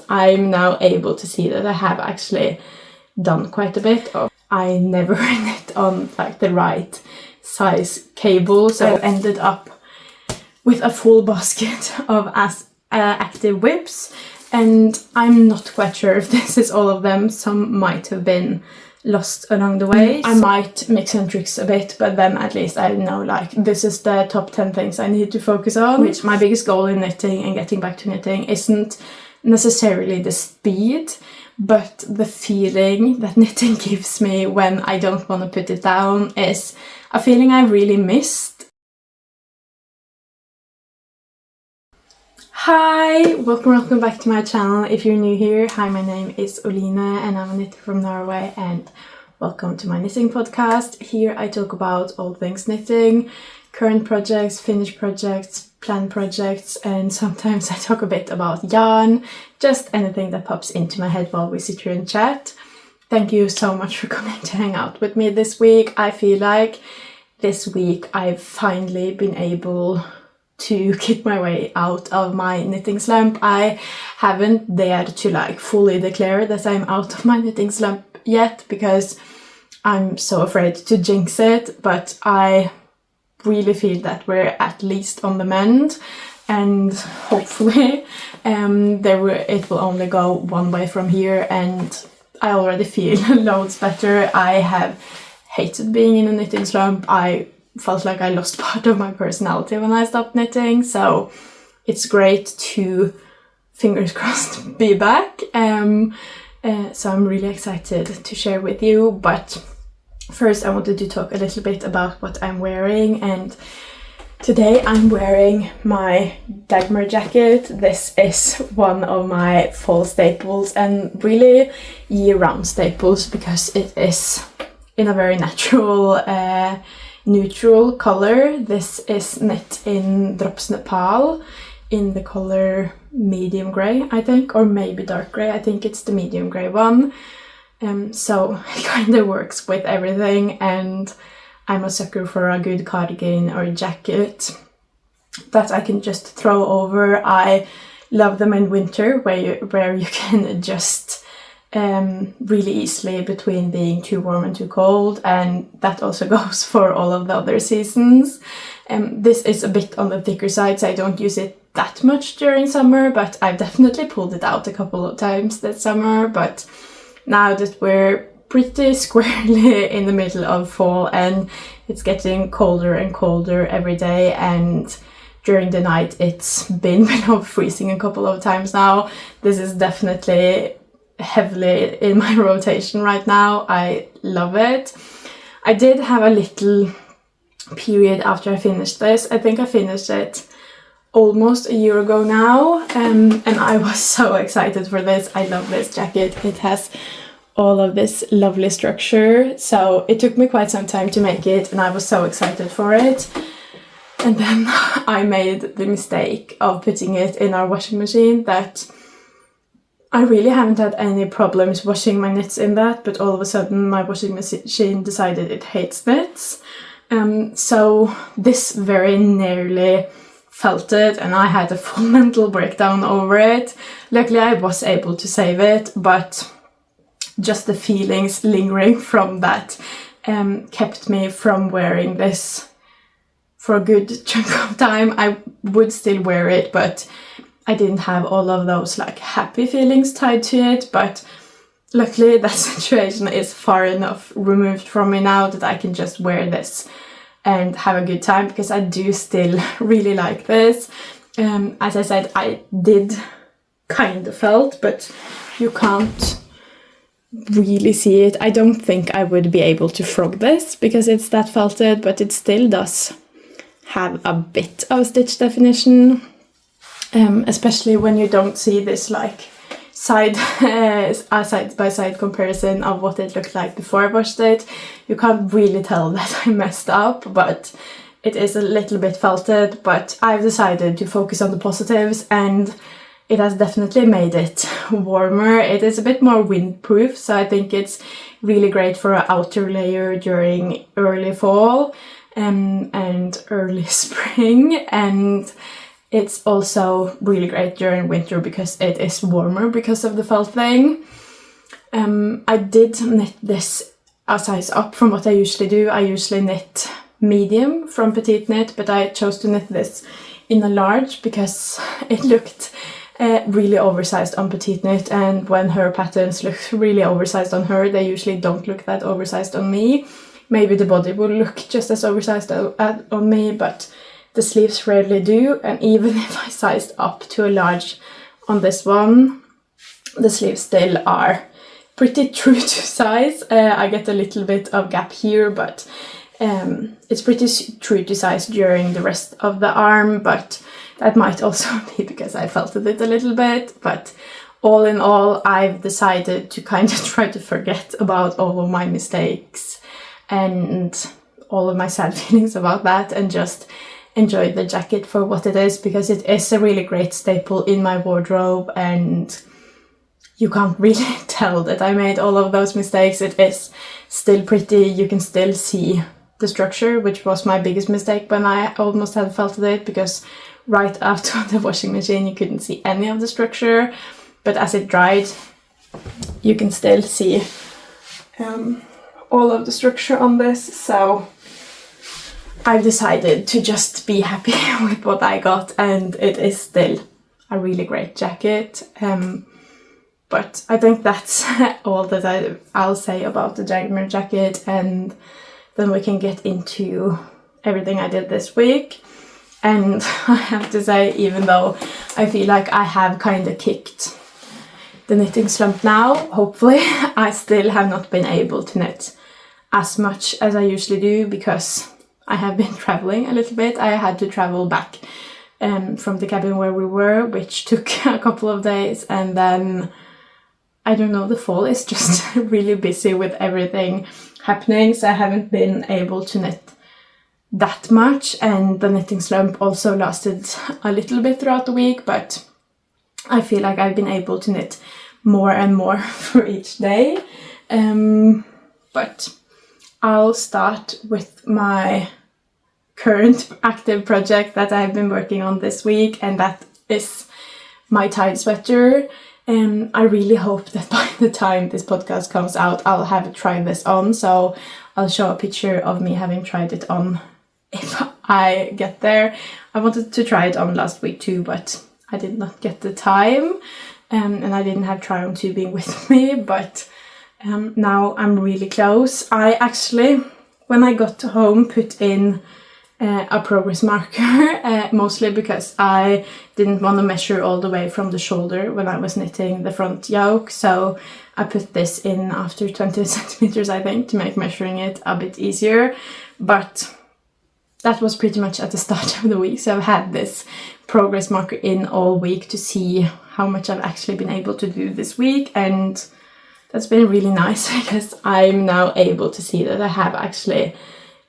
I'm now able to see that I have actually done quite a bit of. I never knit on like the right size cable, so I ended up with a full basket of active whips, and I'm not quite sure if this is all of them. Some might have been lost along the way. I might mix and tricks a bit, but then at least I know like this is the top 10 things I need to focus on, which my biggest goal in knitting and getting back to knitting isn't necessarily the speed, but the feeling that knitting gives me when I don't want to put it down is a feeling I really missed. Hi! Welcome back to my channel. If you're new here, hi, my name is Oline and I'm a knitter from Norway, and welcome to my knitting podcast. Here I talk about all things knitting, current projects, finished projects, planned projects, and sometimes I talk a bit about yarn, just anything that pops into my head while we sit here and chat. Thank you so much for coming to hang out with me this week. I feel like this week I've finally been able to kick my way out of my knitting slump. I haven't dared to like fully declare that I'm out of my knitting slump yet because I'm so afraid to jinx it, but I really feel that we're at least on the mend, and hopefully it will only go one way from here, and I already feel loads better. I have hated being in a knitting slump. I felt like I lost part of my personality when I stopped knitting, so it's great to, fingers crossed, be back. So I'm really excited to share with you, but first I wanted to talk a little bit about what I'm wearing, and today I'm wearing my Dagmmer jacket. This is one of my fall staples and really year-round staples because it is in a very natural neutral color. This is knit in Drops Nepal in the color medium grey, I think, or maybe dark grey. I think it's the medium grey one. So it kind of works with everything, and I'm a sucker for a good cardigan or jacket that I can just throw over. I love them in winter where you can adjust really easily between being too warm and too cold, and that also goes for all of the other seasons. This is a bit on the thicker side, so I don't use it that much during summer, but I've definitely pulled it out a couple of times this summer. But now that we're pretty squarely in the middle of fall and it's getting colder and colder every day, and during the night it's been below freezing a couple of times now, this is definitely heavily in my rotation right now. I love it. I did have a little period after I finished this. I think I finished it almost a year ago now, and I was so excited for this. I love this jacket. It has all of this lovely structure, so it took me quite some time to make it, and I was so excited for it. And then I made the mistake of putting it in our washing machine. That I really haven't had any problems washing my knits in that, but all of a sudden my washing machine decided it hates knits. So this very nearly felt it, and I had a full mental breakdown over it. Luckily I was able to save it, but just the feelings lingering from that kept me from wearing this for a good chunk of time. I would still wear it, but I didn't have all of those like happy feelings tied to it. But luckily that situation is far enough removed from me now that I can just wear this and have a good time, because I do still really like this. As I said, I did kind of felt, but you can't really see it. I don't think I would be able to frog this because it's that felted, but it still does have a bit of stitch definition. Especially when you don't see this like side by side comparison of what it looked like before I washed it. You can't really tell that I messed up, but it is a little bit felted. But I've decided to focus on the positives, and it has definitely made it warmer. It is a bit more windproof, so I think it's really great for an outer layer during early fall and early spring. And It's also really great during winter because it is warmer because of the felting. I did knit this a size up from what I usually do. I usually knit medium from Petiteknit, but I chose to knit this in a large because it looked really oversized on Petiteknit, and when her patterns look really oversized on her, they usually don't look that oversized on me. Maybe the body will look just as oversized on me, but the sleeves rarely do, and even if I sized up to a large on this one, the sleeves still are pretty true to size. I get a little bit of gap here, but it's pretty true to size during the rest of the arm, but that might also be because I felted it a little bit. But all in all, I've decided to kind of try to forget about all of my mistakes and all of my sad feelings about that, and just enjoy the jacket for what it is, because it is a really great staple in my wardrobe, and you can't really tell that I made all of those mistakes. It is still pretty. You can still see the structure, which was my biggest mistake when I almost had felted it, because right after the washing machine you couldn't see any of the structure, but as it dried you can still see all of the structure on this. So I've decided to just be happy with what I got, and it is still a really great jacket. But I think that's all that I'll say about the Dagmmer jacket, and then we can get into everything I did this week. And I have to say, even though I feel like I have kind of kicked the knitting slump now, hopefully, I still have not been able to knit as much as I usually do, because I have been traveling a little bit. I had to travel back from the cabin where we were, which took a couple of days, and then I don't know, the fall is just really busy with everything happening, so I haven't been able to knit that much, and the knitting slump also lasted a little bit throughout the week, but I feel like I've been able to knit more and more for each day. But I'll start with my current active project that I've been working on this week, and that is my tide sweater. I really hope that by the time this podcast comes out, I'll have tried this on, so I'll show a picture of me having tried it on if I get there. I wanted to try it on last week too, but I did not get the time, and I didn't have try on tubing with me, but now I'm really close. I actually, when I got home, put in a progress marker, mostly because I didn't want to measure all the way from the shoulder when I was knitting the front yoke, so I put this in after 20 centimeters, I think, to make measuring it a bit easier. But that was pretty much at the start of the week, so I've had this progress marker in all week to see how much I've actually been able to do this week, and that's been really nice because I'm now able to see that I have actually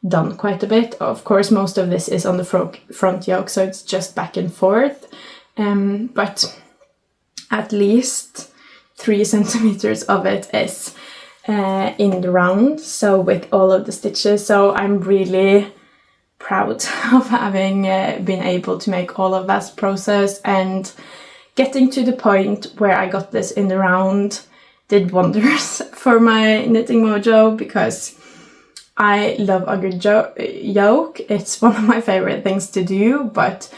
done quite a bit. Of course, most of this is on the front yoke, so it's just back and forth, but at least 3 centimeters of it is in the round, so with all of the stitches. So I'm really proud of having been able to make all of that process, and getting to the point where I got this in the round did wonders for my knitting mojo, because I love a good yoke. It's one of my favorite things to do, but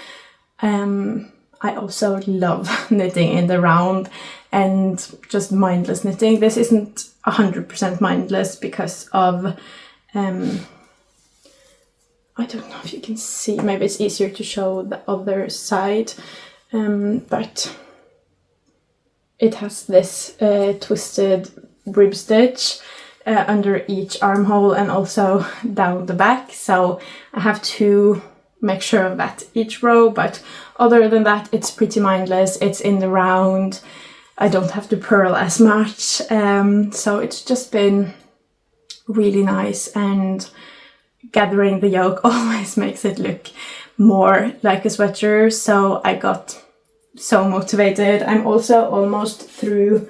I also love knitting in the round and just mindless knitting. This isn't 100% mindless because of, I don't know if you can see, maybe it's easier to show the other side, but it has this twisted rib stitch under each armhole and also down the back, so I have to make sure of that each row, but other than that it's pretty mindless. It's in the round, I don't have to purl as much, so it's just been really nice, and gathering the yoke always makes it look more like a sweater, so I got so motivated. I'm also almost through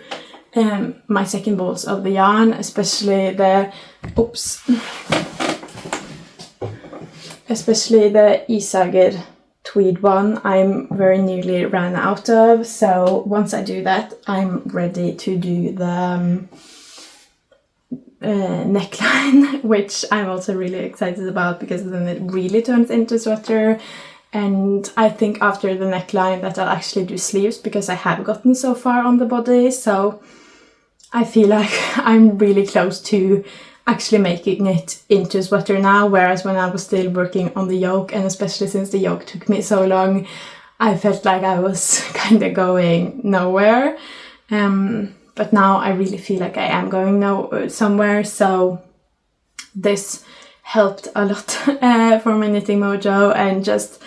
my second balls of the yarn, especially the Isager tweed one I'm very nearly ran out of, so once I do that I'm ready to do the neckline, which I'm also really excited about because then it really turns into a sweater. And I think after the neckline that I'll actually do sleeves because I have gotten so far on the body, so I feel like I'm really close to actually making it into a sweater now, whereas when I was still working on the yoke, and especially since the yoke took me so long, I felt like I was kind of going nowhere. But now I really feel like I am going somewhere, so this helped a lot for my knitting mojo, and just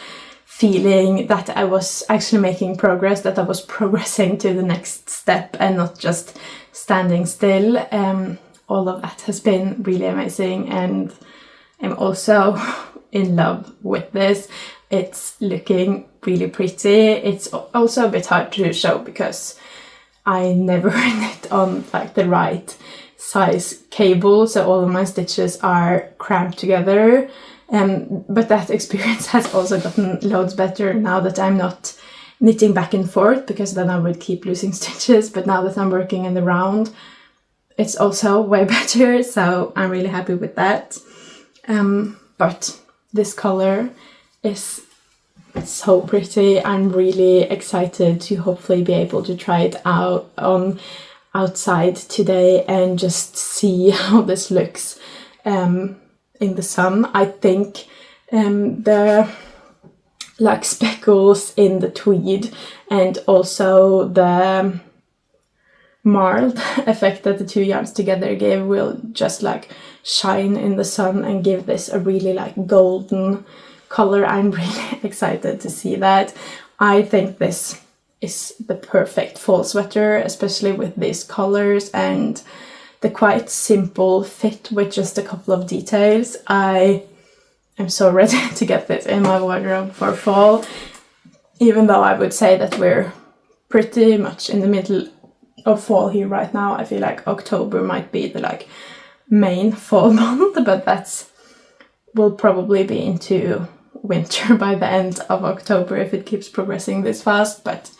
feeling that I was actually making progress, that I was progressing to the next step and not just standing still. All of that has been really amazing, and I'm also in love with this. It's looking really pretty. It's also a bit hard to show because I never knit on like the right size cable, so all of my stitches are cramped together. But that experience has also gotten loads better now that I'm not knitting back and forth, because then I would keep losing stitches. But now that I'm working in the round, it's also way better, so I'm really happy with that. But this color is so pretty. I'm really excited to hopefully be able to try it out on outside today and just see how this looks in the sun. I think the like speckles in the tweed and also the marled effect that the two yarns together gave will just like shine in the sun and give this a really like golden color. I'm really excited to see that. I think this is the perfect fall sweater, especially with these colors and the quite simple fit with just a couple of details. I am so ready to get this in my wardrobe for fall, even though I would say that we're pretty much in the middle of fall here right now. I feel like October might be the like main fall month, but that's will probably be into winter by the end of October if it keeps progressing this fast. But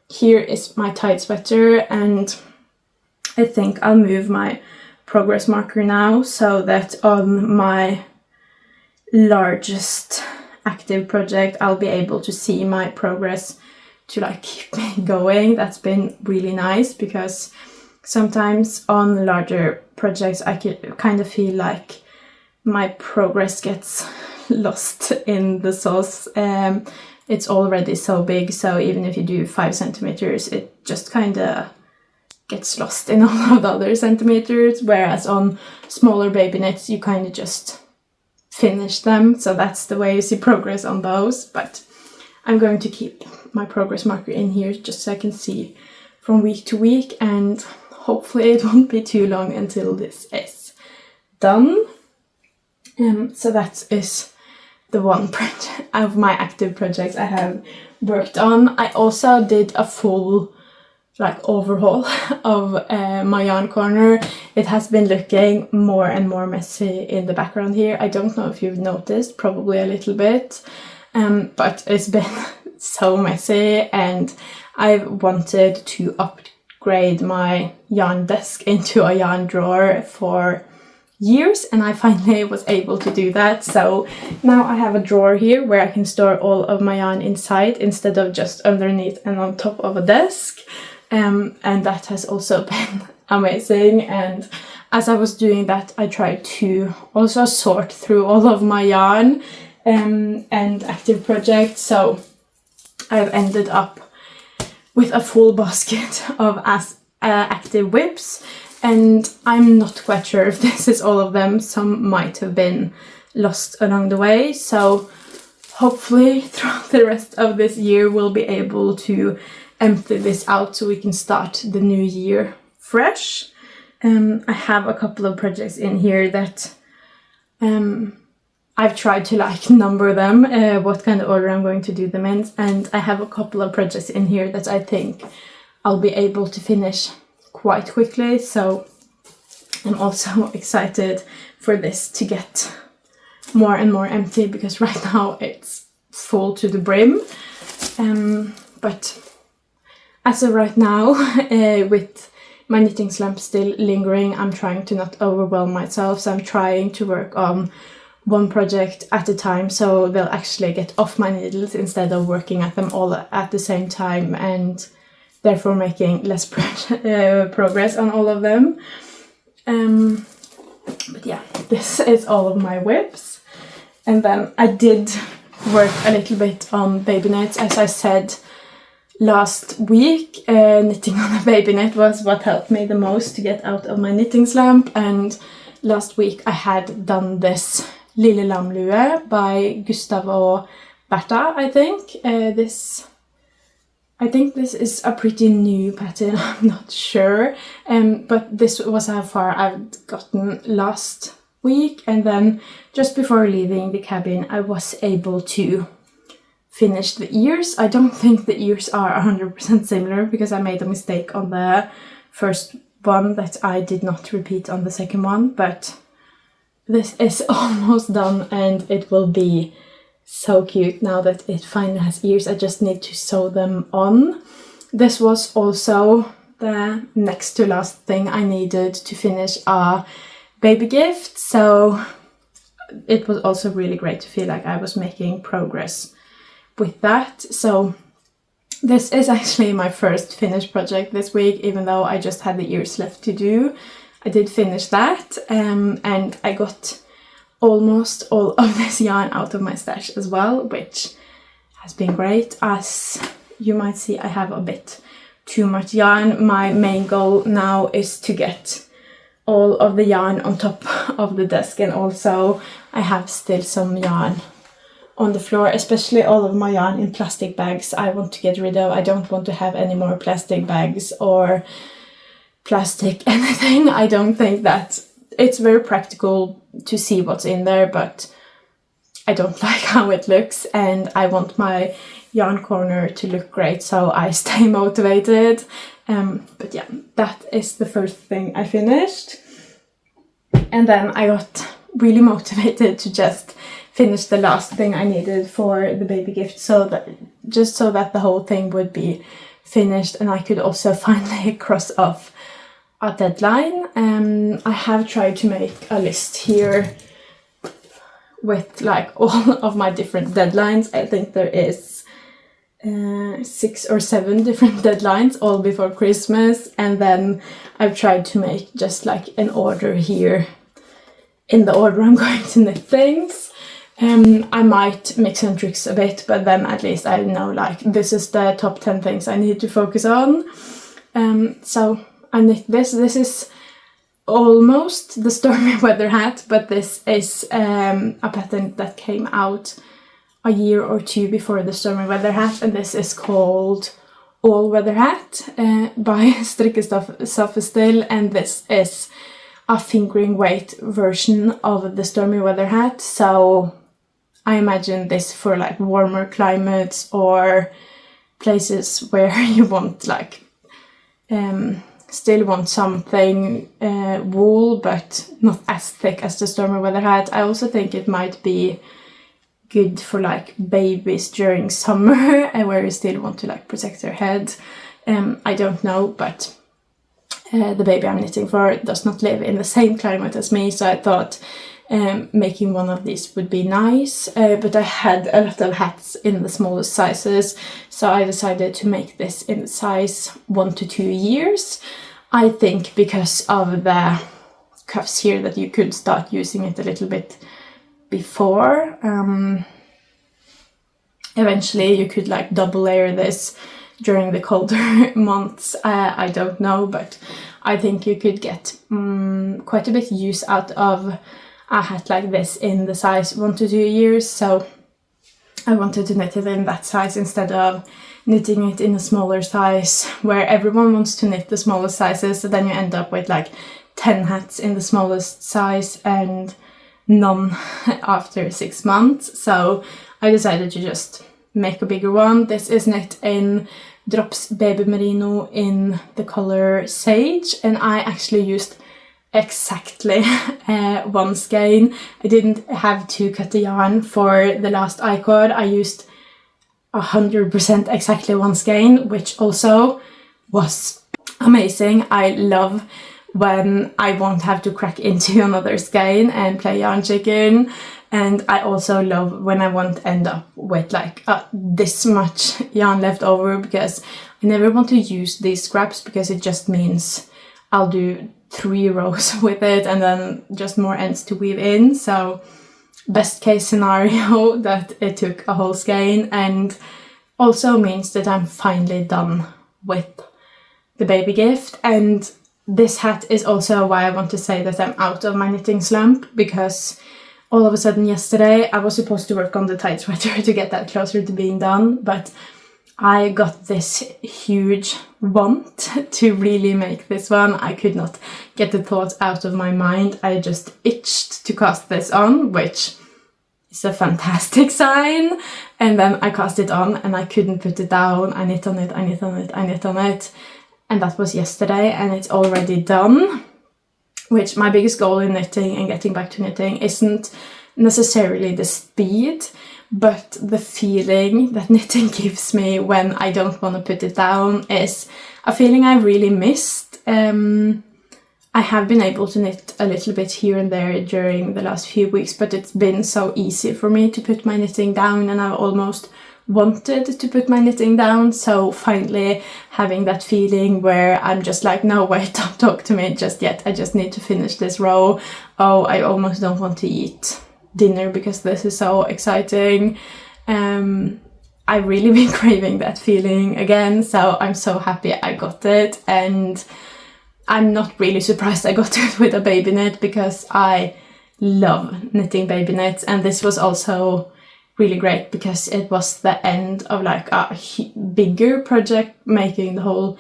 here is my tight sweater, and I think I'll move my progress marker now so that on my largest active project I'll be able to see my progress to like keep me going. That's been really nice, because sometimes on larger projects I could kind of feel like my progress gets lost in the sauce. It's already so big, so even if you do 5 centimeters, it just kind of gets lost in all of the other centimeters, whereas on smaller baby knits you kind of just finish them. So that's the way you see progress on those. But I'm going to keep my progress marker in here just so I can see from week to week, and hopefully it won't be too long until this is done. So that is the one project of my active projects I have worked on. I also did a full like overhaul of my yarn corner. It has been looking more and more messy in the background here. I don't know if you've noticed, probably a little bit, but it's been so messy, and I've wanted to upgrade my yarn desk into a yarn drawer for years, and I finally was able to do that. So now I have a drawer here where I can store all of my yarn inside instead of just underneath and on top of a desk. And that has also been amazing. And as I was doing that, I tried to also sort through all of my yarn and active projects. So I've ended up with a full basket of active whips, and I'm not quite sure if this is all of them. Some might have been lost along the way. So hopefully throughout the rest of this year we'll be able to empty this out so we can start the new year fresh. I have a couple of projects in here that I've tried to like number them, what kind of order I'm going to do them in, and I have a couple of projects in here that I think I'll be able to finish quite quickly. So I'm also excited for this to get more and more empty, because right now it's full to the brim. But as of right now, with my knitting slump still lingering, I'm trying to not overwhelm myself, so I'm trying to work on one project at a time, so they'll actually get off my needles instead of working at them all at the same time, and therefore making less progress on all of them. But yeah, this is all of my whips. And then I did work a little bit on baby knits. As I said last week, knitting on a baby knit was what helped me the most to get out of my knitting slump. And last week I had done this Lillelam lue by Gustav or Berta, I think. I think this is a pretty new pattern, I'm not sure. But this was how far I've gotten last week. And then just before leaving the cabin, I was able to finish the ears. I don't think the ears are 100% similar because I made a mistake on the first one that I did not repeat on the second one. But this is almost done and it will be so cute now that it finally has ears. I just need to sew them on. This was also the next to last thing I needed to finish a baby gift, so it was also really great to feel like I was making progress with that. So this is actually my first finished project this week, even though I just had the ears left to do. I did finish that, and I got almost all of this yarn out of my stash as well, which has been great. As you might see, I have a bit too much yarn. My main goal now is to get all of the yarn on top of the desk, and also I have still some yarn on the floor, especially all of my yarn in plastic bags I want to get rid of. I don't want to have any more plastic bags or plastic anything. I don't think that it's very practical to see what's in there, but I don't like how it looks, and I want my yarn corner to look great, so I stay motivated. But yeah, that is the first thing I finished. And then I got really motivated to just finish the last thing I needed for the baby gift, so that the whole thing would be finished and I could also finally cross off a deadline. I have tried to make a list here with like all of my different deadlines. I think there is 6 or 7 different deadlines all before Christmas, and then I've tried to make just like an order here in the order I'm going to knit things. I might mix and tricks a bit, but then at least I know like this is the top 10 things I need to focus on. So I knit this. This is almost the stormy weather hat, but this is a pattern that came out a year or two before the stormy weather hat, and this is called All Weather Hat by Strikkesoffe still, and this is a fingering weight version of the stormy weather hat. So I imagine this for like warmer climates or places where you want like still want something wool but not as thick as the stormy weather hat. I also think it might be good for like babies during summer where you still want to like protect their head. I don't know, but the baby I'm knitting for does not live in the same climate as me, so I thought making one of these would be nice, but I had a lot of hats in the smallest sizes, so I decided to make this in size 1 to 2 years. I think because of the cuffs here that you could start using it a little bit before. Eventually you could like double layer this during the colder months. I don't know, but I think you could get quite a bit use out of a hat like this in the size 1 to 2 years, so I wanted to knit it in that size instead of knitting it in a smaller size where everyone wants to knit the smallest sizes, so then you end up with like 10 hats in the smallest size and none after 6 months. So I decided to just make a bigger one. This is knit in Drops Baby Merino in the color Sage, and I actually used exactly one skein. I didn't have to cut the yarn for the last icord. I used 100% exactly one skein, which also was amazing. I love when I won't have to crack into another skein and play yarn chicken. And I also love when I won't end up with like this much yarn left over, because I never want to use these scraps, because it just means I'll do 3 rows with it and then just more ends to weave in. So best case scenario that it took a whole skein, and also means that I'm finally done with the baby gift. And this hat is also why I want to say that I'm out of my knitting slump, because all of a sudden yesterday I was supposed to work on the tight sweater to get that closer to being done, but I got this huge want to really make this one. I could not get the thoughts out of my mind. I just itched to cast this on, which is a fantastic sign. And then I cast it on and I couldn't put it down. I knit on it, I knit on it, I knit on it. And that was yesterday, and it's already done. Which my biggest goal in knitting and getting back to knitting isn't necessarily the speed, but the feeling that knitting gives me when I don't want to put it down is a feeling I really missed. I have been able to knit a little bit here and there during the last few weeks, but it's been so easy for me to put my knitting down, and I've almost wanted to put my knitting down. So finally having that feeling where I'm just like, no, wait, don't talk to me just yet. I just need to finish this row. Oh, I almost don't want to eat dinner because this is so exciting. I've really been craving that feeling again, so I'm so happy I got it. And I'm not really surprised I got it with a baby knit, because I love knitting baby knits, and this was also really great because it was the end of like a bigger project, making the whole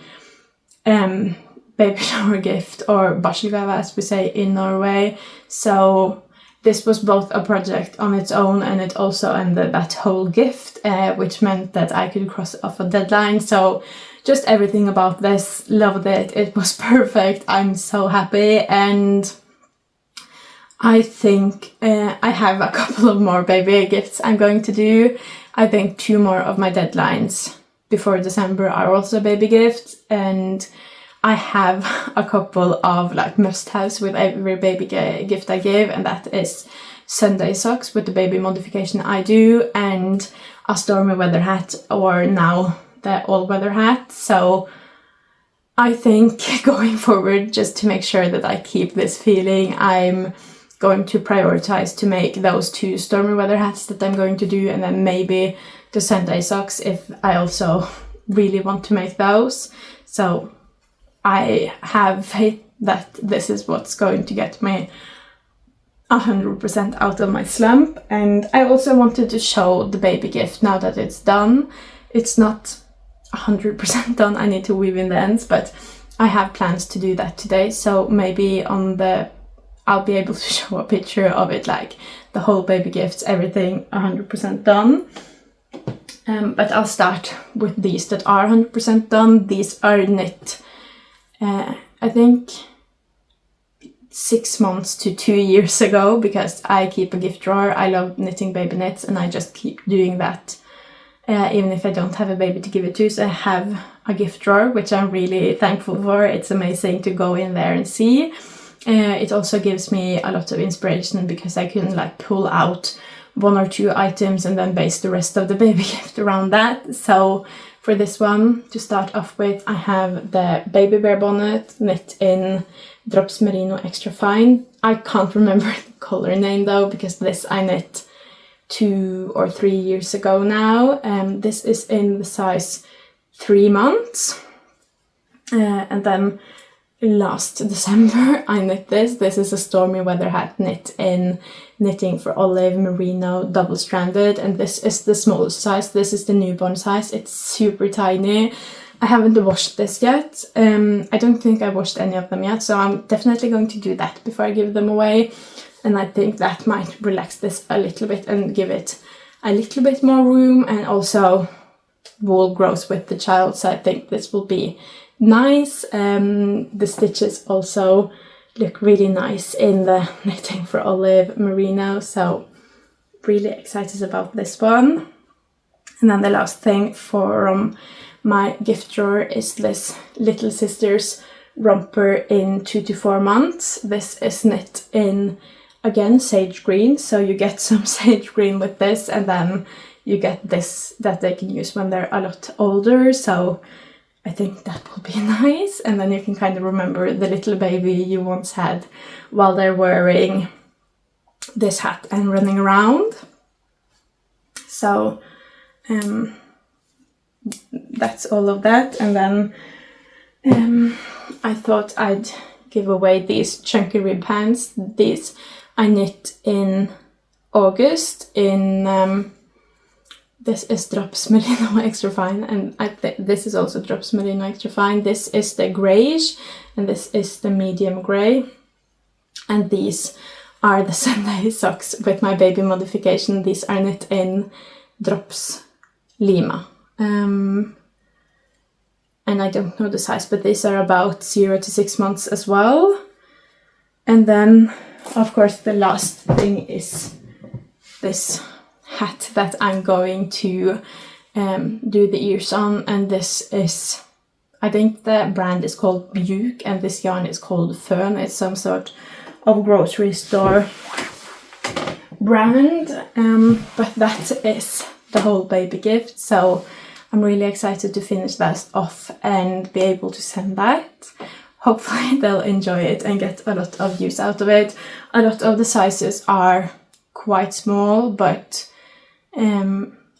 baby shower gift, or barselgave as we say in Norway. So this was both a project on its own, and it also ended that whole gift, which meant that I could cross off a deadline. So just everything about this, loved it. It was perfect. I'm so happy. And I think I have a couple of more baby gifts I'm going to do. I think 2 more of my deadlines before December are also baby gifts, and I have a couple of like must-haves with every baby gift I give, and that is Sunday socks with the baby modification I do, and a stormy weather hat, or now the all-weather hat. So I think going forward, just to make sure that I keep this feeling, I'm going to prioritize to make those 2 stormy weather hats that I'm going to do, and then maybe the Sunday socks if I also really want to make those. So I have faith that this is what's going to get me 100% out of my slump. And I also wanted to show the baby gift now that it's done. It's not 100% done, I need to weave in the ends, but I have plans to do that today. So maybe I'll be able to show a picture of it, like the whole baby gifts, everything 100% done. But I'll start with these that are 100% done. These are knit, I think 6 months to 2 years ago, because I keep a gift drawer. I love knitting baby knits, and I just keep doing that even if I don't have a baby to give it to. So I have a gift drawer, which I'm really thankful for. It's amazing to go in there and see. It also gives me a lot of inspiration, because I can like pull out 1 or 2 items and then base the rest of the baby gift around that. So for this one, to start off with, I have the baby bear bonnet knit in Drops Merino Extra Fine. I can't remember the color name though, because this I knit 2 or 3 years ago now. This is in the size 3 months. And then last December I knit this. This is a stormy weather hat knit in Knitting for Olive Merino double stranded, and this is the smallest size. This is the newborn size. It's super tiny. I haven't washed this yet. I don't think I washed any of them yet, so I'm definitely going to do that before I give them away. And I think that might relax this a little bit and give it a little bit more room, and also wool grows with the child, so I think this will be nice. The stitches also look really nice in the knitting for olive merino, so really excited about this one. And then the last thing from my gift drawer is this Little Sisters romper in 2 to 4 months. This is knit in, again, sage green, so you get some sage green with this, and then you get this that they can use when they're a lot older, so I think that will be nice. And then you can kind of remember the little baby you once had while they're wearing this hat and running around. So that's all of that. And then I thought I'd give away these chunky rib pants. These I knit in August in this is Drops Merino Extra Fine, and this is also Drops Merino Extra Fine. This is the greyish and this is the medium grey, and these are the Sunday socks with my baby modification. These are knit in Drops Lima, and I don't know the size, but these are about 0 to 6 months as well. And then of course the last thing is this hat that I'm going to do the ears on, and this is, I think the brand is called Bjuk and this yarn is called Fön. It's some sort of grocery store brand, but that is the whole baby gift, so I'm really excited to finish that off and be able to send that. Hopefully they'll enjoy it and get a lot of use out of it. A lot of the sizes are quite small, but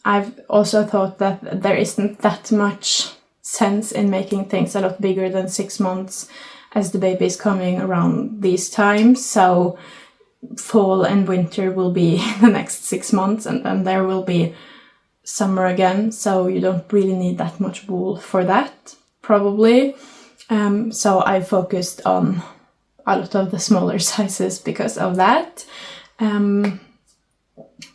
I've also thought that there isn't that much sense in making things a lot bigger than 6 months, as the baby is coming around these times. So fall and winter will be the next 6 months, and then there will be summer again, so you don't really need that much wool for that, probably. So I focused on a lot of the smaller sizes because of that.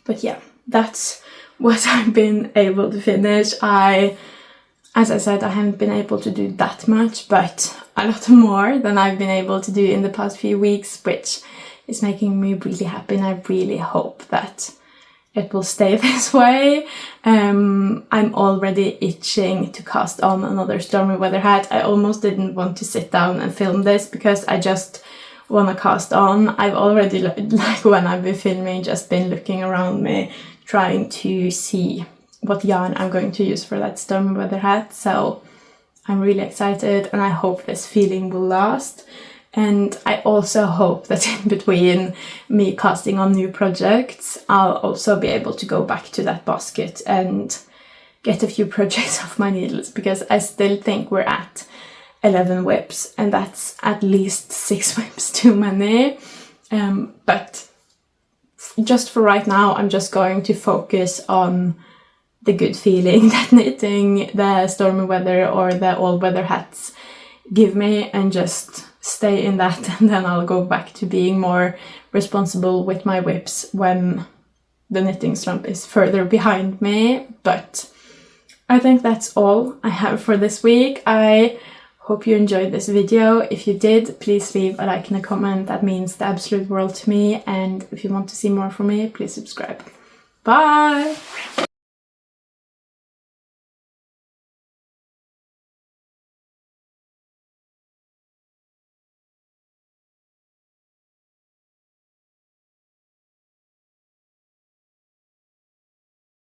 But yeah, that's what I've been able to finish. As I said, I haven't been able to do that much, but a lot more than I've been able to do in the past few weeks, which is making me really happy, and I really hope that it will stay this way. I'm already itching to cast on another stormy weather hat. I almost didn't want to sit down and film this because I just want to cast on. I've already, like when I've been filming, just been looking around me, trying to see what yarn I'm going to use for that stormy weather hat. So I'm really excited, and I hope this feeling will last. And I also hope that in between me casting on new projects, I'll also be able to go back to that basket and get a few projects off my needles, because I still think we're at 11 whips, and that's at least 6 whips too many. But just for right now, I'm just going to focus on the good feeling that knitting the stormy weather or the all-weather hats give me, and just stay in that, and then I'll go back to being more responsible with my whips when the knitting slump is further behind me. But I think that's all I have for this week. I hope you enjoyed this video. If you did, please leave a like and a comment. That means the absolute world to me. And if you want to see more from me, please subscribe. Bye!